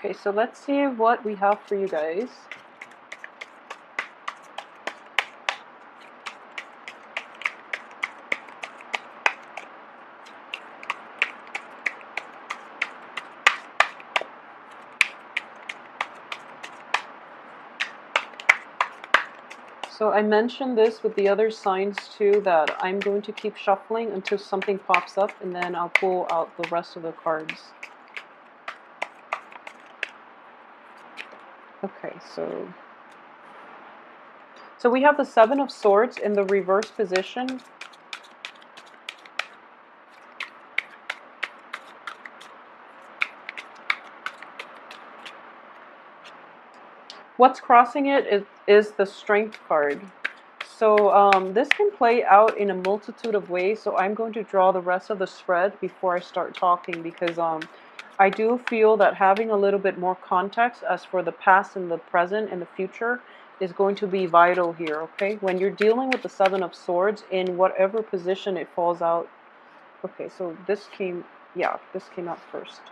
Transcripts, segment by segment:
Okay, so let's see what we have for you guys. So I mentioned this with the other signs too, that I'm going to keep shuffling until something pops up, and then I'll pull out the rest of the cards. Okay, so we have the Seven of Swords in the reverse position. What's crossing it is the Strength card. So this can play out in a multitude of ways, so I'm going to draw the rest of the spread before I start talking, because I do feel that having a little bit more context as for the past and the present and the future is going to be vital here, okay? When you're dealing with the Seven of Swords, in whatever position it falls out. Okay, so this came out first.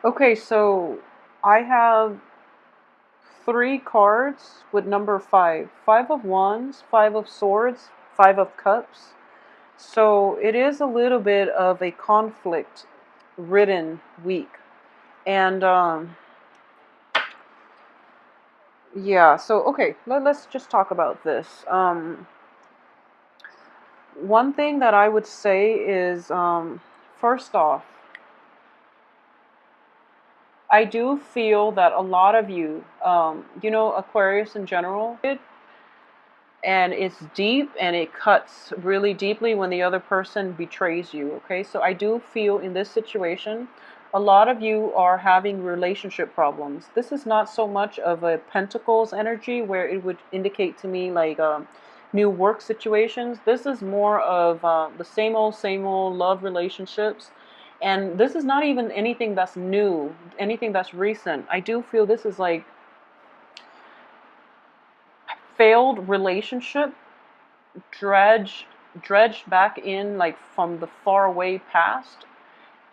Okay, so I have 3 cards with number 5. 5 of Wands, 5 of Swords, 5 of Cups. So it is a little bit of a conflict-ridden week. And yeah, so okay, let's just talk about this. One thing that I would say is, first off, I do feel that a lot of you, Aquarius in general, and it's deep and it cuts really deeply when the other person betrays you, okay? So I do feel in this situation, a lot of you are having relationship problems. This is not so much of a Pentacles energy where it would indicate to me like new work situations. This is more of the same old love relationships. And this is not even anything that's new, anything that's recent. I do feel this is like failed relationship dredged back in, like from the far away past,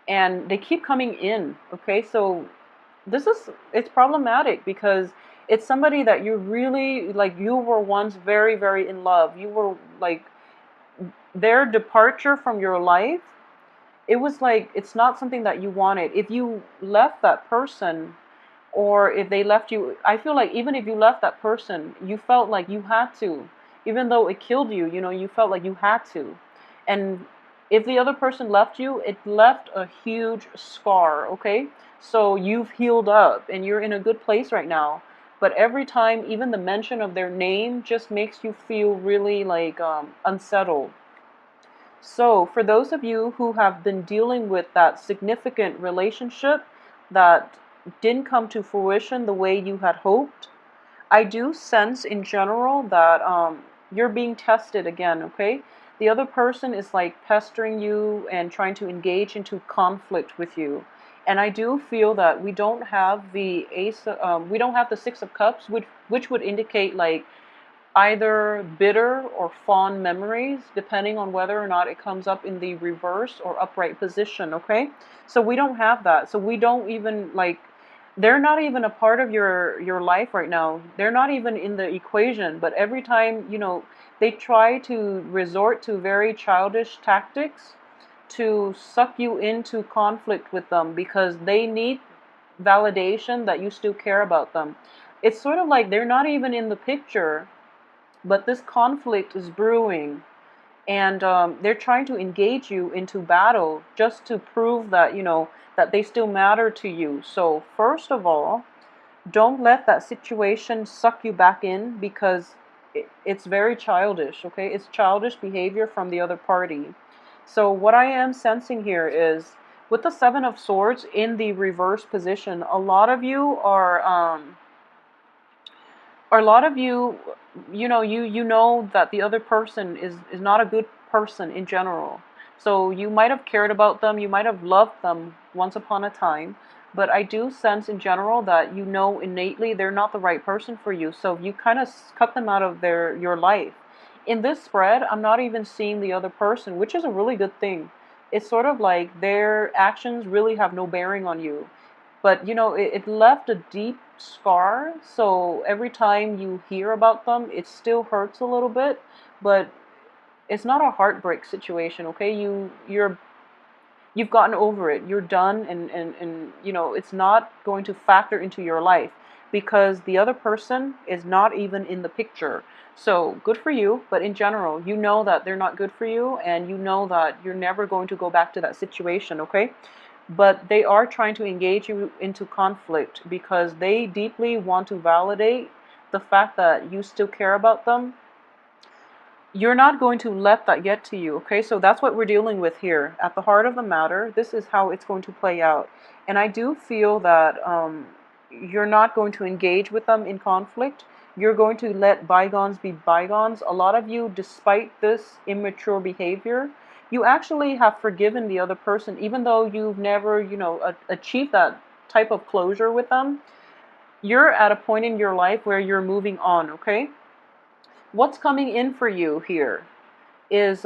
and they keep coming in. Okay, so it's problematic because it's somebody that you really like. You were once very, very in love. You were like, their departure from your life, it was like it's not something that you wanted. If you left that person, or if they left you, I feel like even if you left that person, you felt like you had to, even though it killed you, you felt like you had to. And if the other person left you, it left a huge scar, okay? So you've healed up and you're in a good place right now. But every time, even the mention of their name just makes you feel really like unsettled. So for those of you who have been dealing with that significant relationship that didn't come to fruition the way you had hoped, I do sense in general that you're being tested again, okay? The other person is like pestering you and trying to engage into conflict with you. And I do feel that we don't have the we don't have the Six of Cups, which would indicate like either bitter or fond memories, depending on whether or not it comes up in the reverse or upright position, okay? So we don't have that. So we don't even like, they're not even a part of your life right now. They're not even in the equation, but every time, they try to resort to very childish tactics to suck you into conflict with them because they need validation that you still care about them. It's sort of like they're not even in the picture, but this conflict is brewing, and they're trying to engage you into battle just to prove that, that they still matter to you. So first of all, don't let that situation suck you back in, because it's very childish, okay? It's childish behavior from the other party. So what I am sensing here is with the Seven of Swords in the reverse position, a lot of you are or a lot of you, you know that the other person is not a good person in general. So you might have cared about them, you might have loved them once upon a time, but I do sense in general that you know innately they're not the right person for you. So you kind of cut them out of your life. In this spread, I'm not even seeing the other person, which is a really good thing. It's sort of like their actions really have no bearing on you, but it left a deep scar, so every time you hear about them it still hurts a little bit, but it's not a heartbreak situation. Okay, you've gotten over it, you're done, and it's not going to factor into your life because the other person is not even in the picture. So good for you, but in general you know that they're not good for you, and you know that you're never going to go back to that situation. Okay, but they are trying to engage you into conflict because they deeply want to validate the fact that you still care about them. You're not going to let that get to you. Okay, so that's what we're dealing with here at the heart of the matter. This is how it's going to play out, and I do feel that you're not going to engage with them in conflict. You're going to let bygones be bygones. A lot of you, despite this immature behavior, you actually have forgiven the other person, even though you've never achieved that type of closure with them. You're at a point in your life where you're moving on. Okay, what's coming in for you here is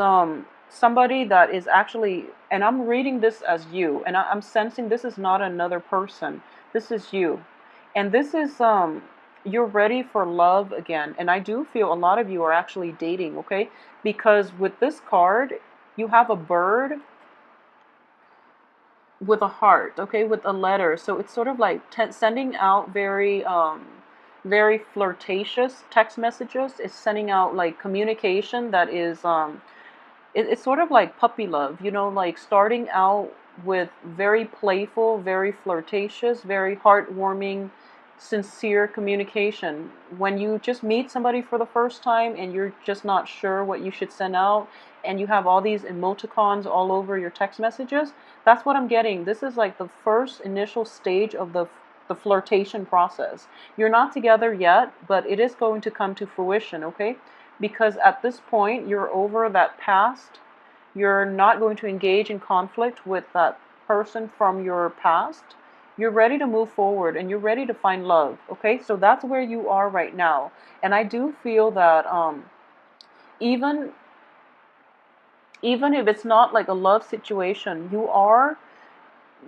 somebody that is actually, and I'm reading this as you, and I'm sensing this is not another person, this is you, and this is you're ready for love again. And I do feel a lot of you are actually dating. Okay, because with this card you have a bird with a heart, okay, with a letter. So it's sort of like sending out very flirtatious text messages. It's sending out like communication that is it's sort of like puppy love, like starting out with very playful, very flirtatious, very heartwarming, sincere communication. When you just meet somebody for the first time and you're just not sure what you should send out, and you have all these emoticons all over your text messages, that's what I'm getting. This is like the first initial stage of the flirtation process. You're not together yet, but it is going to come to fruition, okay? Because at this point, you're over that past. You're not going to engage in conflict with that person from your past. You're ready to move forward and you're ready to find love. Okay, so that's where you are right now. And I do feel that even even if it's not like a love situation, you are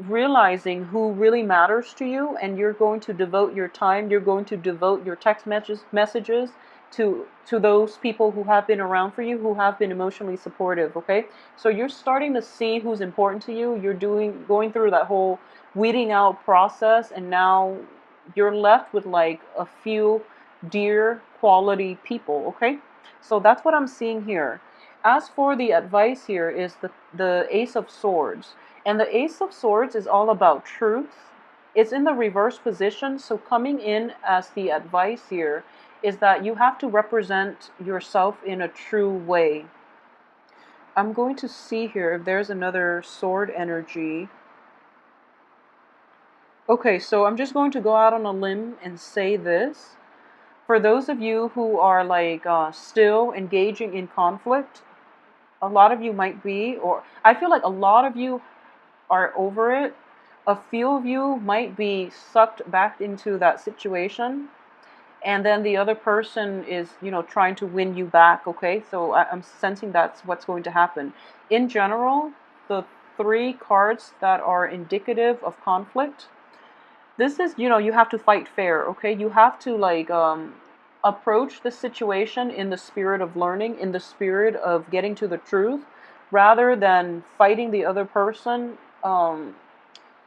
realizing who really matters to you, and you're going to devote your time, you're going to devote your text messages to those people who have been around for you, who have been emotionally supportive. Okay, so you're starting to see who's important to you. You're going through that whole weeding out process, and now you're left with like a few dear quality people. Okay, so that's what I'm seeing here. As for the advice here is the Ace of Swords. And the Ace of Swords is all about truth. It's in the reverse position, so coming in as the advice here is that you have to represent yourself in a true way. I'm going to see here if there's another sword energy. Okay, so I'm just going to go out on a limb and say this. For those of you who are like still engaging in conflict, a lot of you might be, or I feel like a lot of you are over it. A few of you might be sucked back into that situation, and then the other person is, trying to win you back. Okay, so I'm sensing that's what's going to happen. In general, the three cards that are indicative of conflict, this is, you have to fight fair. Okay, you have to like approach the situation in the spirit of learning, in the spirit of getting to the truth, rather than fighting the other person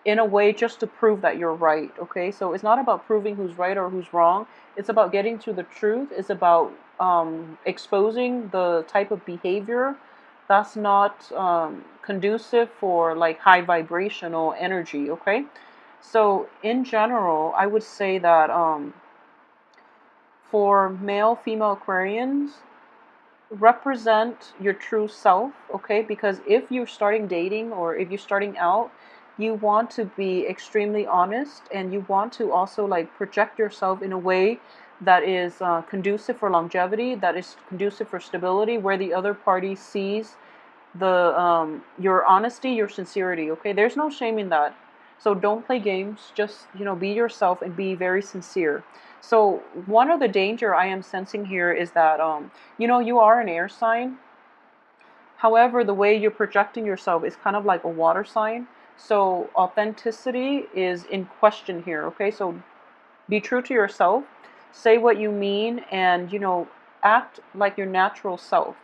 in a way just to prove that you're right. Okay, so it's not about proving who's right or who's wrong. It's about getting to the truth. It's about exposing the type of behavior that's not conducive for like high vibrational energy. Okay, so in general, I would say that for male, female Aquarians, represent your true self, okay? Because if you're starting dating or if you're starting out, you want to be extremely honest, and you want to also like project yourself in a way that is conducive for longevity, that is conducive for stability, where the other party sees the your honesty, your sincerity, okay? There's no shame in that. So don't play games, just, be yourself and be very sincere. So one of the danger I am sensing here is that you are an air sign. However, the way you're projecting yourself is kind of like a water sign. So authenticity is in question here, okay? So be true to yourself, say what you mean, and act like your natural self,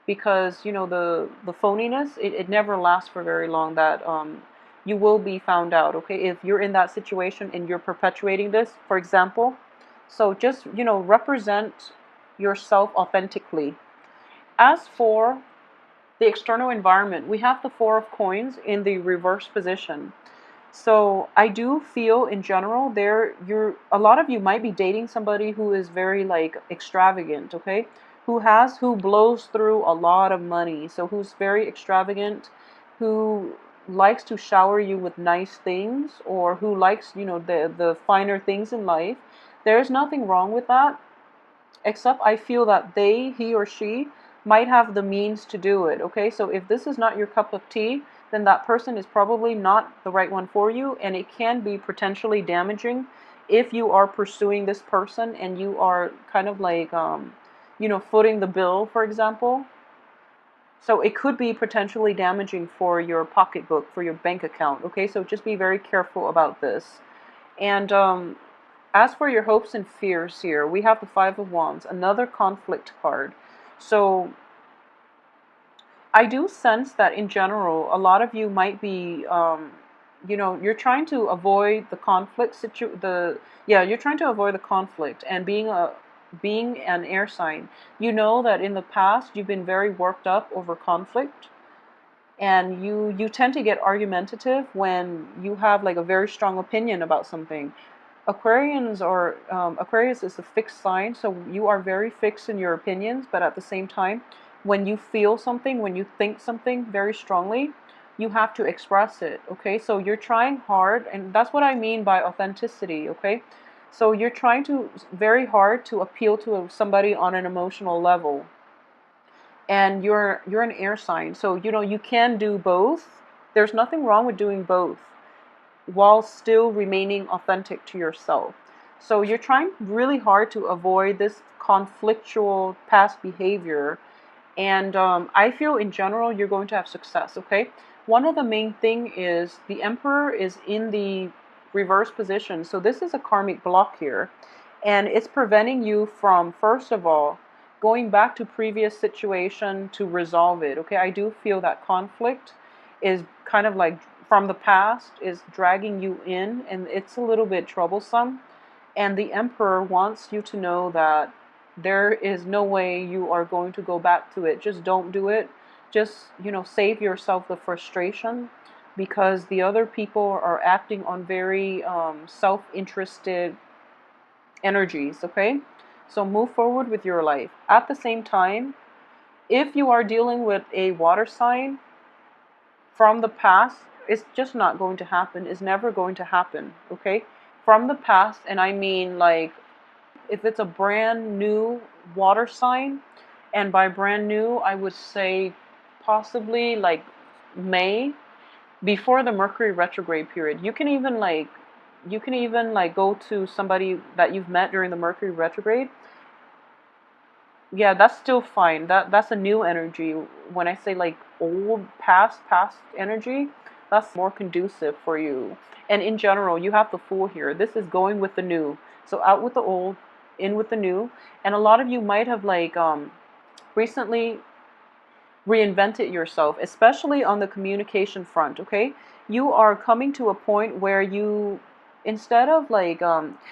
because the phoniness, it never lasts for very long. That you will be found out, okay, if you're in that situation and you're perpetuating this, for example. So just represent yourself authentically. As for the external environment, we have the Four of Coins in the reverse position. So I do feel in general a lot of you might be dating somebody who is very like extravagant, okay? Who blows through a lot of money. So who's very extravagant, who likes to shower you with nice things, or who likes, the finer things in life. There's nothing wrong with that, except I feel that he or she might have the means to do it, okay? So if this is not your cup of tea, then that person is probably not the right one for you, and it can be potentially damaging if you are pursuing this person and you are kind of like, footing the bill, for example. So it could be potentially damaging for your pocketbook, for your bank account, okay? So just be very careful about this. And as for your hopes and fears here, we have the Five of Wands, another conflict card. So I do sense that in general, a lot of you might be, you're trying to avoid the conflict you're trying to avoid the conflict, and being an air sign, you know that in the past you've been very worked up over conflict, and you tend to get argumentative when you have like a very strong opinion about something. Aquarius is a fixed sign, so you are very fixed in your opinions, but at the same time, when you feel something, when you think something very strongly, you have to express it, okay? So you're trying hard, and that's what I mean by authenticity, okay? So you're trying to very hard to appeal to somebody on an emotional level. And you're an air sign, so you can do both. There's nothing wrong with doing both while still remaining authentic to yourself. So you're trying really hard to avoid this conflictual past behavior. And I feel in general you're going to have success, okay? One of the main thing is the Emperor is in the reverse position. So this is a karmic block here. And it's preventing you from, first of all, going back to previous situation to resolve it, okay? I do feel that conflict is kind of like from the past is dragging you in, and it's a little bit troublesome. And the Emperor wants you to know that there is no way you are going to go back to it. Just don't do it. Just, save yourself the frustration, because the other people are acting on very self-interested energies, okay? So move forward with your life. At the same time, if you are dealing with a water sign from the past, it's just not going to happen. It's never going to happen, okay? From the past, and I mean like if it's a brand new water sign, and by brand new, I would say possibly like May, before the Mercury retrograde period. You can even like go to somebody that you've met during the Mercury retrograde. Yeah, that's still fine. That's a new energy. When I say like old past energy, that's more conducive for you. And in general, you have the Fool here. This is going with the new. So out with the old, in with the new. And a lot of you might have like recently reinvented yourself, especially on the communication front, okay? You are coming to a point where instead of like,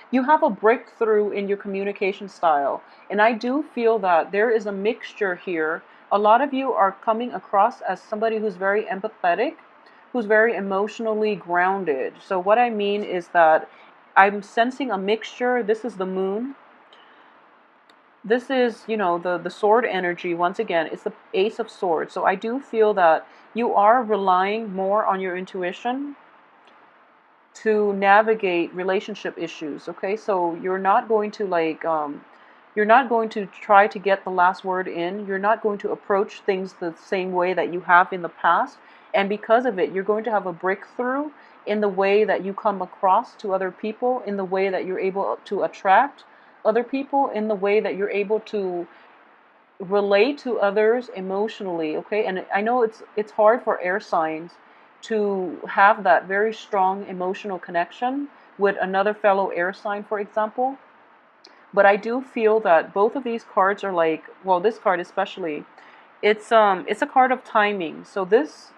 you have a breakthrough in your communication style. And I do feel that there is a mixture here. A lot of you are coming across as somebody who's very empathetic, who's very emotionally grounded. So what I mean is that I'm sensing a mixture. This is the moon. This is, the sword energy. Once again, it's the Ace of Swords. So I do feel that you are relying more on your intuition to navigate relationship issues. Okay, so you're not going to you're not going to try to get the last word in. You're not going to approach things the same way that you have in the past. And because of it, you're going to have a breakthrough in the way that you come across to other people, in the way that you're able to attract other people, in the way that you're able to relate to others emotionally. Okay, and I know it's hard for air signs to have that very strong emotional connection with another fellow air sign, for example. But I do feel that both of these cards are like, well, this card especially, it's a card of timing. So this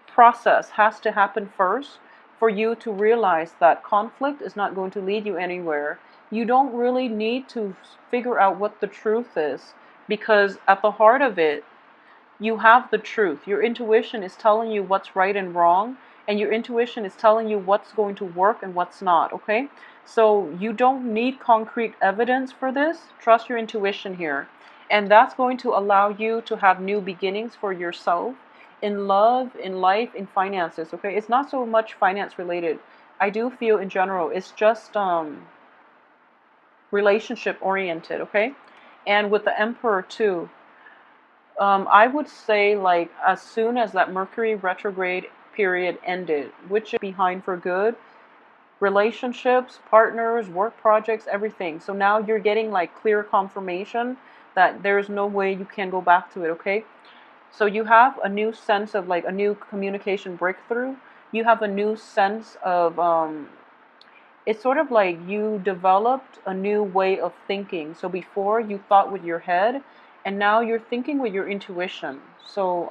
process has to happen first for you to realize that conflict is not going to lead you anywhere. You don't really need to figure out what the truth is, because at the heart of it, you have the truth. Your intuition is telling you what's right and wrong, and your intuition is telling you what's going to work and what's not, okay? So you don't need concrete evidence for this. Trust your intuition here. And that's going to allow you to have new beginnings for yourself in love, in life, in finances, okay? It's not so much finance related. I do feel in general it's just relationship oriented, okay? And with the Emperor too, I would say like as soon as that Mercury retrograde period ended, which is behind for good, relationships, partners, work projects, everything. So now you're getting like clear confirmation that there's no way you can go back to it, okay? So you have a new sense of like a new communication breakthrough. You have a new sense of it's sort of like you developed a new way of thinking. So before you thought with your head, and now you're thinking with your intuition. So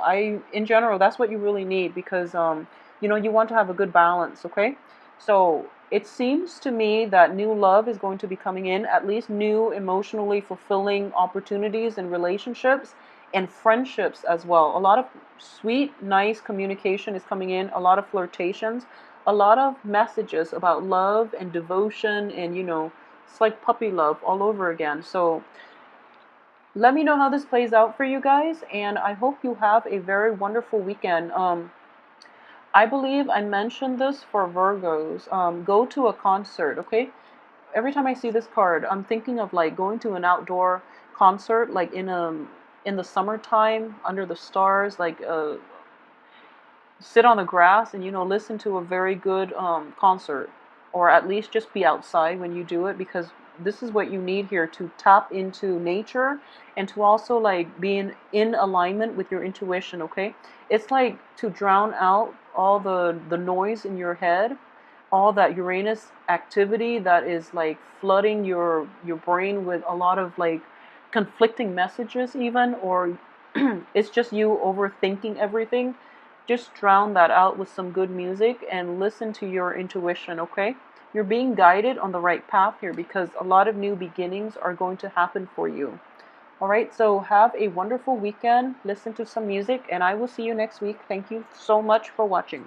in general, that's what you really need, because you want to have a good balance. Okay, so it seems to me that new love is going to be coming in, at least new emotionally fulfilling opportunities and relationships and friendships as well. A lot of sweet, nice communication is coming in. A lot of flirtations, a lot of messages about love and devotion, and it's like puppy love all over again. So let me know how this plays out for you guys, and I hope you have a very wonderful weekend. I believe I mentioned this for Virgos. Go to a concert, okay? Every time I see this card, I'm thinking of like going to an outdoor concert, like in the summertime under the stars, like sit on the grass and listen to a very good concert, or at least just be outside when you do it, because this is what you need here to tap into nature and to also like be in alignment with your intuition. Okay, it's like to drown out all the noise in your head, all that Uranus activity that is like flooding your brain with a lot of like conflicting messages even, or it's just you overthinking everything. Just drown that out with some good music and listen to your intuition, okay? You're being guided on the right path here, because a lot of new beginnings are going to happen for you. All right, so have a wonderful weekend. Listen to some music, and I will see you next week. Thank you so much for watching.